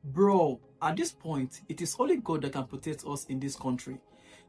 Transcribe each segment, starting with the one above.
Bro, at this point, it is only God that can protect us in this country.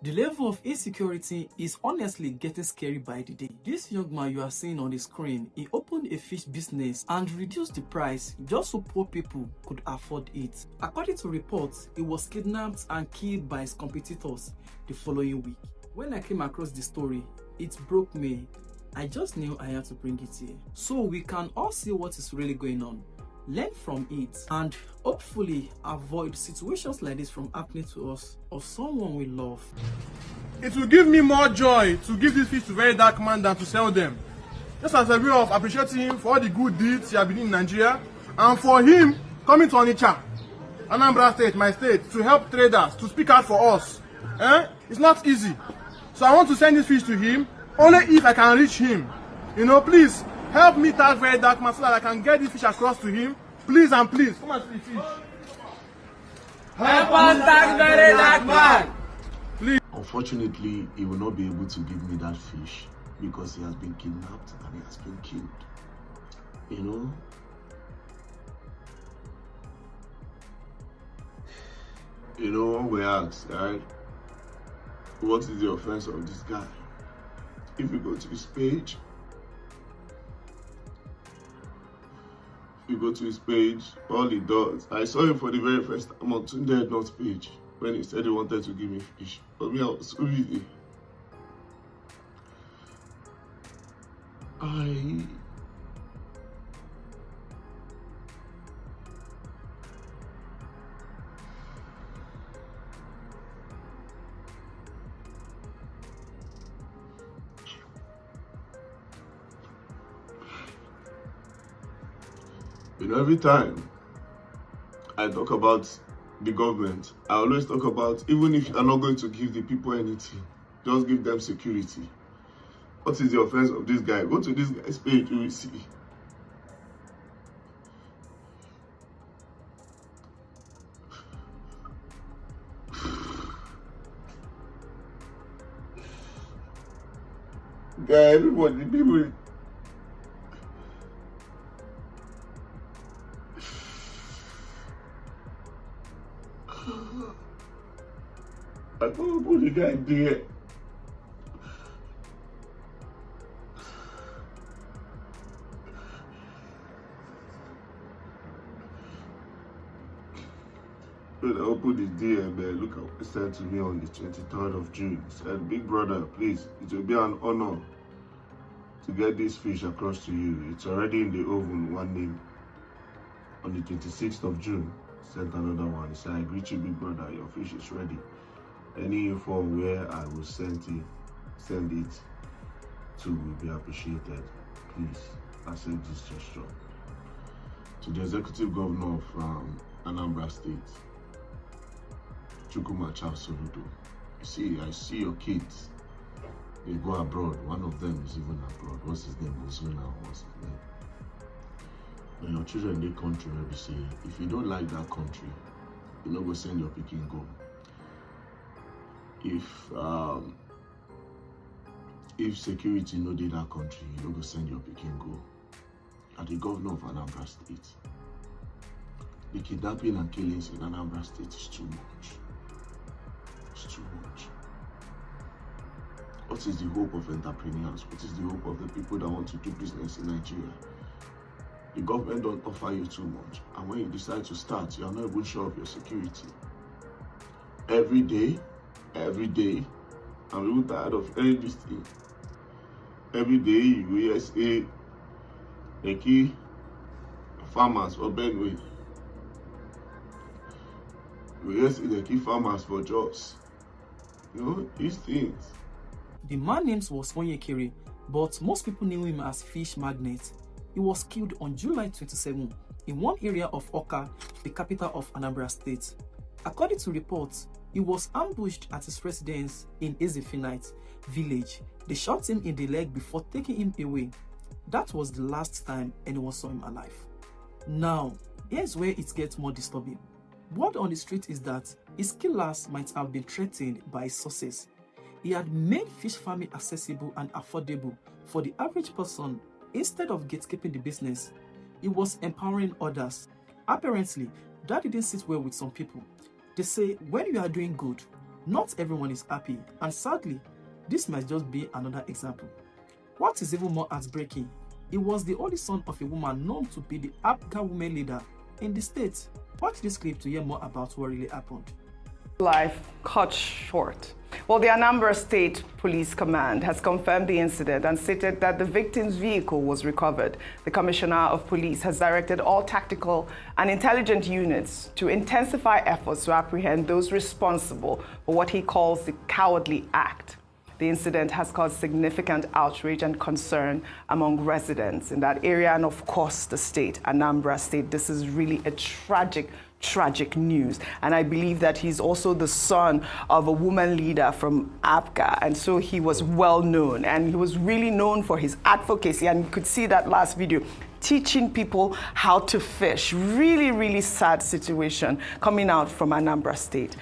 The level of insecurity is honestly getting scary by the day. This young man you are seeing on the screen, he opened a fish business and reduced the price just so poor people could afford it. According to reports, he was kidnapped and killed by his competitors the following week. When I came across the story, it broke me. I just knew I had to bring it here so we can all see what is really going on, learn from it, and hopefully avoid situations like this from happening to us or someone we love. It will give me more joy to give this fish to very dark man than to sell them. Just as a way of appreciating him for all the good deeds he has been doing in Nigeria, and for him coming to Onitsha, Anambra State, my state, to help traders, to speak out for us. It's not easy. So I want to send this fish to him, only if I can reach him. Please, help me tag very dark man so that I can get this fish across to him. Please and please, come and see the fish. Help us tag very dark man. Please. Unfortunately, he will not be able to give me that fish because he has been kidnapped and he has been killed. When we ask, right, what is the offense of this guy? If you go to his page, all he does, I saw him for the very first time on Tunde Not page when he said he wanted to give me fish. But me, I was so busy. Every time I talk about the government, I always talk about, even if you're not going to give the people anything, just give them security. What is the offense of this guy? Go to this guy's page, you will see. Guy, everybody, people. I don't know what the guy did. When I opened his DM, man, look at what he sent to me on the 23rd of June. He said, "Big brother, please, it will be an honor to get this fish across to you. It's already in the oven, one name." On the 26th of June, sent another one. He said, "I greet you, big brother, your fish is ready. Any info where I will send it to will be appreciated. Please accept this gesture." To the executive governor of Anambra State, Chukuma Soludo. You see, I see your kids. They go abroad. One of them is even abroad. What's his name? Ozuna. What's his name? When your children in the country, maybe say, if you don't like that country, you not go send your pikin go. If security no dey that country, you no go send your pikin go. At the governor of Anambra State, the kidnapping and killings in Anambra State is too much. It's too much. What is the hope of entrepreneurs? What is the hope of the people that want to do business in Nigeria? The government don't offer you too much, and when you decide to start, you are not even sure of your security. Every day, I'm even tired of hearing this thing. Every day, you say, they kill farmers for Benue. We say they kill farmers for jobs. These things. The man's name was Onyekere, but most people knew him as Fish Magnet. He was killed on July 27 in one area of Oka, the capital of Anambra State. According to reports, he was ambushed at his residence in Ezefinite village. They shot him in the leg before taking him away. That was the last time anyone saw him alive. Now, here's where it gets more disturbing. Word on the street is that his killers might have been threatened by his sources. He had made fish farming accessible and affordable for the average person. Instead of gatekeeping the business, he was empowering others. Apparently, that didn't sit well with some people. They say when you are doing good, not everyone is happy, and sadly, this might just be another example. What is even more heartbreaking, he was the only son of a woman known to be the Abga women leader in the state. Watch this clip to hear more about what really happened. Life cut short. Well, the Anambra State Police Command has confirmed the incident and stated that the victim's vehicle was recovered. The Commissioner of Police has directed all tactical and intelligent units to intensify efforts to apprehend those responsible for what he calls the cowardly act. The incident has caused significant outrage and concern among residents in that area and, of course, the state, Anambra State. This is really a tragic news. And I believe that he's also the son of a woman leader from Abga. And so he was well known, and he was really known for his advocacy. And you could see that last video, teaching people how to fish. Really sad situation coming out from Anambra State.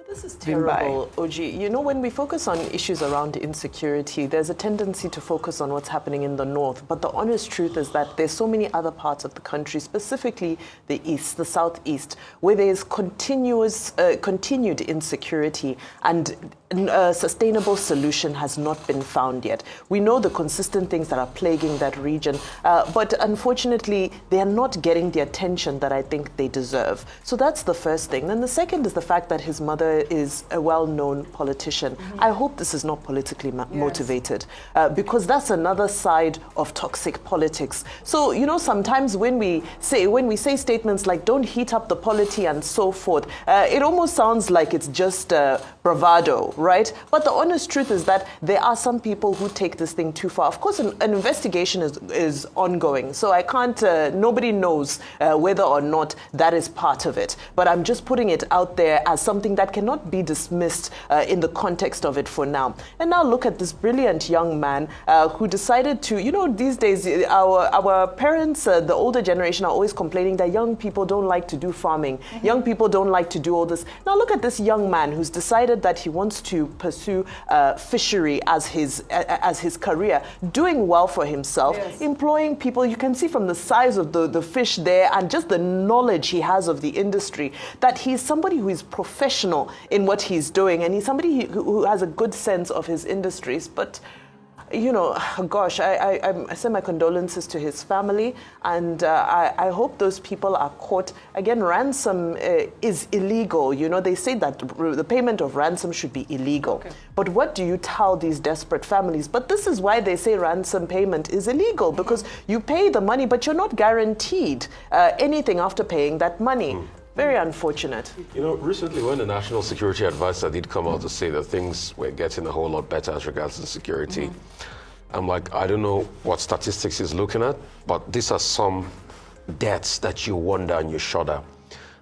This is terrible, Oji. You know, when we focus on issues around insecurity, there's a tendency to focus on what's happening in the north. But the honest truth is that there's so many other parts of the country, specifically the east, the southeast, where there's continued insecurity, and a sustainable solution has not been found yet. We know the consistent things that are plaguing that region, but unfortunately, they are not getting the attention that I think they deserve. So that's the first thing. Then the second is the fact that his mother is a well-known politician. I hope this is not politically motivated, because that's another side of toxic politics. So, you know, sometimes when we say statements like "don't heat up the polity" and so forth, it almost sounds like it's just bravado, right? But the honest truth is that there are some people who take this thing too far. Of course, an investigation is ongoing, so I can't, nobody knows whether or not that is part of it. But I'm just putting it out there as something that cannot be dismissed in the context of it for now. And now look at this brilliant young man who decided to, you know, these days our parents, the older generation, are always complaining that young people don't like to do farming. Young people don't like to do all this. Now look at this young man who's decided that he wants to pursue fishery as his career, doing well for himself, employing people. You can see from the size of the fish there and just the knowledge he has of the industry that he's somebody who is professional in what he's doing, and he's somebody who has a good sense of his industries. But you know, gosh, I send my condolences to his family, and I hope those people are caught. Again, ransom is illegal. You know, they say that the payment of ransom should be illegal. Okay. But what do you tell these desperate families? But this is why they say ransom payment is illegal, because you pay the money, but you're not guaranteed anything after paying that money. Very unfortunate. You know, recently when the National Security Advisor did come out to say that things were getting a whole lot better as regards to security, I'm like, I don't know what statistics he's looking at, but these are some deaths that you wonder and you shudder.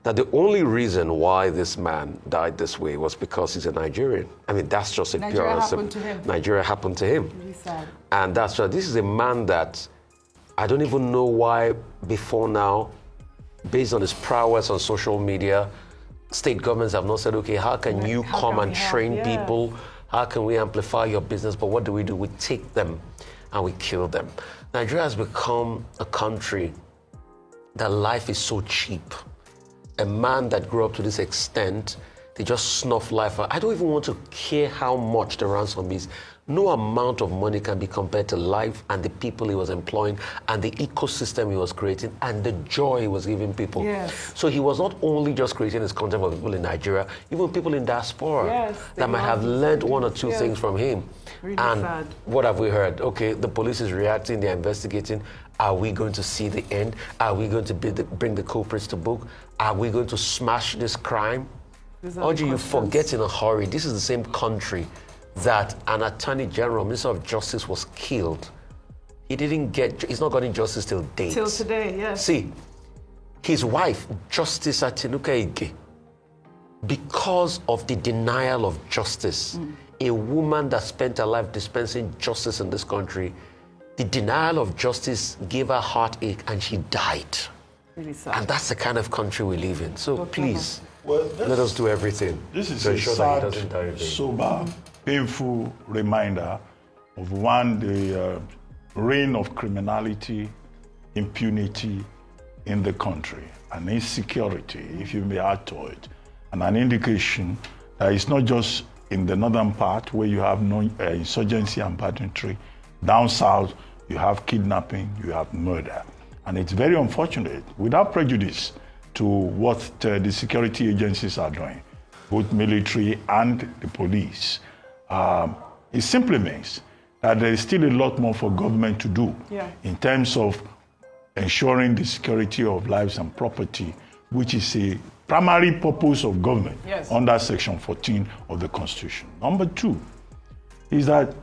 That the only reason why this man died this way was because he's a Nigerian. I mean, that's just Nigeria happened to him. Nigeria happened to him. Really sad. And that's why this is a man that I don't even know why before now, based on his prowess on social media, state governments have not said, okay, how can you come and train people? How can we amplify your business? But what do? We take them and we kill them. Nigeria has become a country that life is so cheap. A man that grew up to this extent, they just snuff life out. I don't even want to care how much the ransom is. No amount of money can be compared to life and the people he was employing and the ecosystem he was creating and the joy he was giving people. Yes. So he was not only just creating his content for people in Nigeria, even people in diaspora that might have learned one or two things from him. Really and sad. What have we heard? Okay, the police is reacting, they're investigating. Are we going to see the end? Are we going to bring the culprits to book? Are we going to smash this crime? Or do you forget in a hurry? This is the same country that an attorney general, Minister of Justice, was killed. He's not gotten justice till date. Till today, yes. See, his wife, Justice Atinuka Ige, because of the denial of justice, a woman that spent her life dispensing justice in this country, the denial of justice gave her heartache and she died. Really sad. And that's the kind of country we live in. So please, well, let us do everything this is to a ensure sad, that he doesn't die again. sober, painful reminder of the reign of criminality, impunity, in the country, and insecurity, if you may add to it, and an indication that it's not just in the northern part where you have no insurgency and banditry. Down south, you have kidnapping, you have murder. And it's very unfortunate, without prejudice to what the security agencies are doing, both military and the police. It simply means that there is still a lot more for government to do in terms of ensuring the security of lives and property, which is a primary purpose of government under Section 14 of the Constitution. Number two is that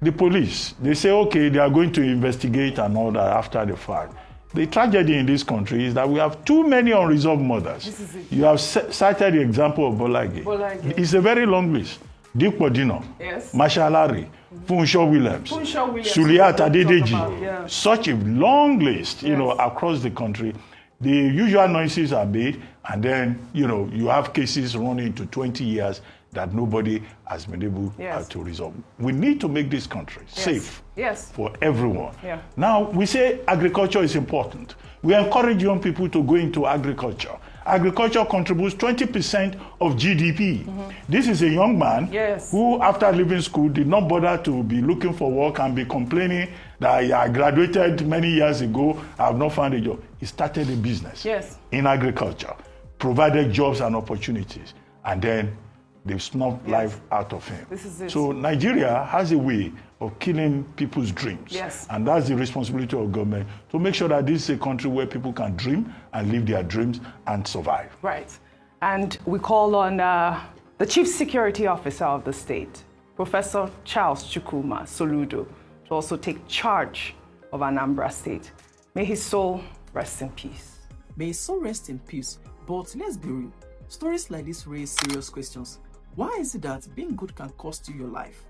the police, they say, okay, they are going to investigate and all that after the fact. The tragedy in this country is that we have too many unresolved murders. This is it. You have cited the example of Bolage. It's a very long list. Dick Podino, Mashalari, Funshaw Williams, Suliat Adedeji. Such a long list, you know, across the country. The usual noises are made, and then, you know, you have cases running into 20 years that nobody has been able to resolve. We need to make this country safe for everyone. Now, we say agriculture is important. We encourage young people to go into agriculture. Agriculture contributes 20% of GDP. This is a young man who, after leaving school, did not bother to be looking for work and be complaining that I graduated many years ago, I have not found a job. He started a business in agriculture, provided jobs and opportunities, and then they've snuffed life out of him. This is it. So Nigeria has a way of killing people's dreams. And that's the responsibility of government to make sure that this is a country where people can dream and live their dreams and survive. Right. And we call on the Chief Security Officer of the state, Professor Charles Chukwuma Soludo, to also take charge of Anambra State. May his soul rest in peace. May his soul rest in peace. But let's be real. Stories like this raise serious questions. Why is it that being good can cost you your life?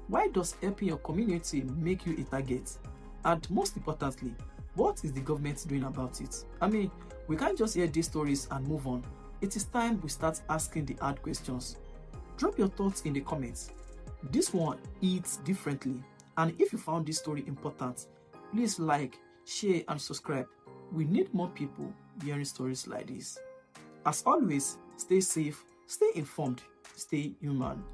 Why does helping your community make you a target? And most importantly, what is the government doing about it? I mean, we can't just hear these stories and move on. It is time we start asking the hard questions. Drop your thoughts in the comments. This one eats differently. And if you found this story important, please like, share, and subscribe. We need more people hearing stories like this. As always, stay safe, stay informed, stay human.